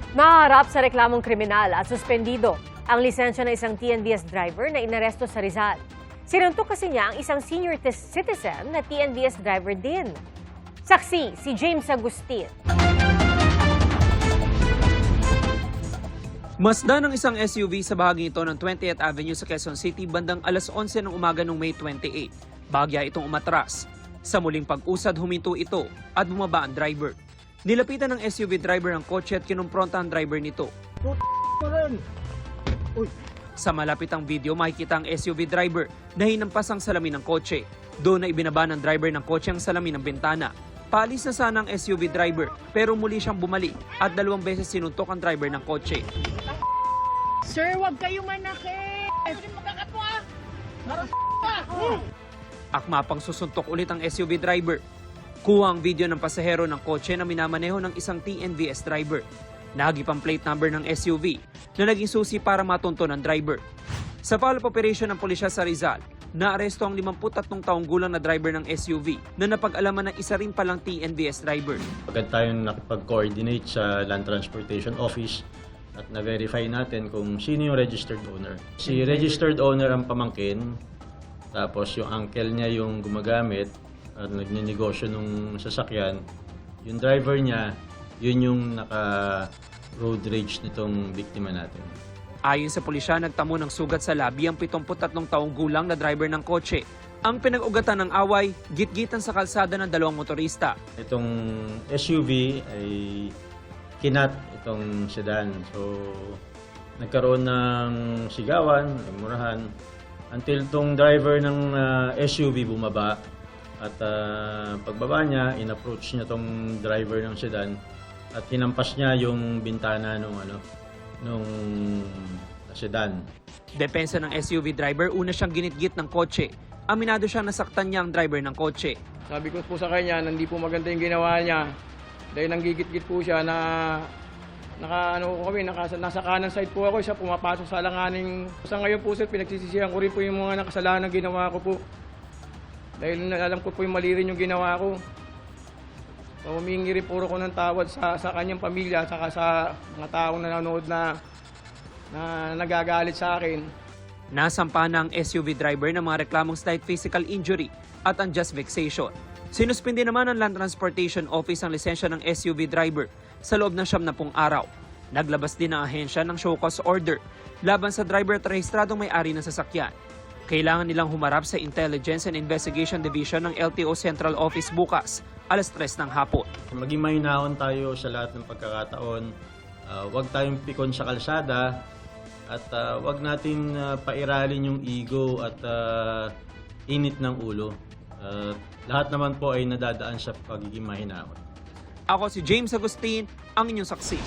Maharap sa reklamong kriminal at suspendido ang lisensya ng isang TNVS driver na inaresto sa Rizal. Sinuntok kasi niya ang isang senior citizen na TNVS driver din. Saksi si James Agustin. Masda ng isang SUV sa bahaging ito ng 20th Avenue sa Quezon City bandang alas 11 ng umaga noong May 28. Bahagya itong umatras. Sa muling pag-usad, huminto ito at bumaba ang driver. Nilapitan ng SUV driver ang kotse at kinumpronta ang driver nito. Sa malapitang video, makikita ang SUV driver na hinampas ang salamin ng kotse. Doon na ibinaba ng driver ng kotse ang salamin ng bintana. Paalis na sana ang SUV driver pero muli siyang bumalik at 2 beses sinuntok ang driver ng kotse. Sir, wag kayo manakit! Akma pang susuntok ulit ang SUV driver. Kuha ang video ng pasahero ng kotse na minamaneho ng isang TNVS driver. Nahagip ang plate number ng SUV na naging susi para matunto ng driver. Sa follow-up operation ng pulisya sa Rizal, naaresto ang 53 taong gulang na driver ng SUV na napag-alaman ng isa rin palang TNVS driver. Agad tayong nakipag-coordinate sa Land Transportation Office at na-verify natin kung sino yung registered owner. Si registered owner ang pamangkin, tapos yung uncle niya yung gumagamit at nagninegosyo nung sasakyan. Yung driver niya, yun yung naka-road rage nitong biktima natin. Ayon sa pulisya, nagtamo ng sugat sa labi ang 73 taong gulang na driver ng kotse. Ang pinag-ugatan ng away, gitgitan sa kalsada ng 2 motorista. Itong SUV ay kinat itong sedan. So, nagkaroon ng sigawan, murahan, until itong driver ng SUV bumaba. At pagbaba niya, in-approach niya itong driver ng sedan at hinampas niya yung bintana nung sedan. Depensa ng SUV driver, una siyang ginitgit ng kotse. Aminado siyang nasaktan niya ang driver ng kotse. Sabi ko po sa kanya, hindi po maganda yung ginawa niya. Dahil nanggigit-git po siya na nasa kanan side po ako, siya pumapasok sa alanganing. Sa ngayon po sir, pinagsisisihan ko rin po yung mga nakasalanan na ginawa ko po. Dahil alam ko po yung mali rin yung ginawa ko. So, humingi rin puro ko ng tawad sa kanyang pamilya at sa mga taong nanonood na nagagalit sa akin. Nasampa na ang SUV driver ng mga reklamong slight physical injury at unjust vexation. Sinuspindi naman ng Land Transportation Office ang lisensya ng SUV driver sa loob ng 70 araw. Naglabas din ang ahensya ng show cause order laban sa driver at rehistradong may-ari ng sasakyan. Kailangan nilang humarap sa Intelligence and Investigation Division ng LTO Central Office bukas, alas 3 ng hapon. Maging mahinahon tayo sa lahat ng pagkakataon. Huwag tayong pikon sa kalsada at huwag natin pairalin yung ego at init ng ulo. Lahat naman po ay nadadaan sa pagiging mahinahon. Ako si James Agustin, ang inyong saksi.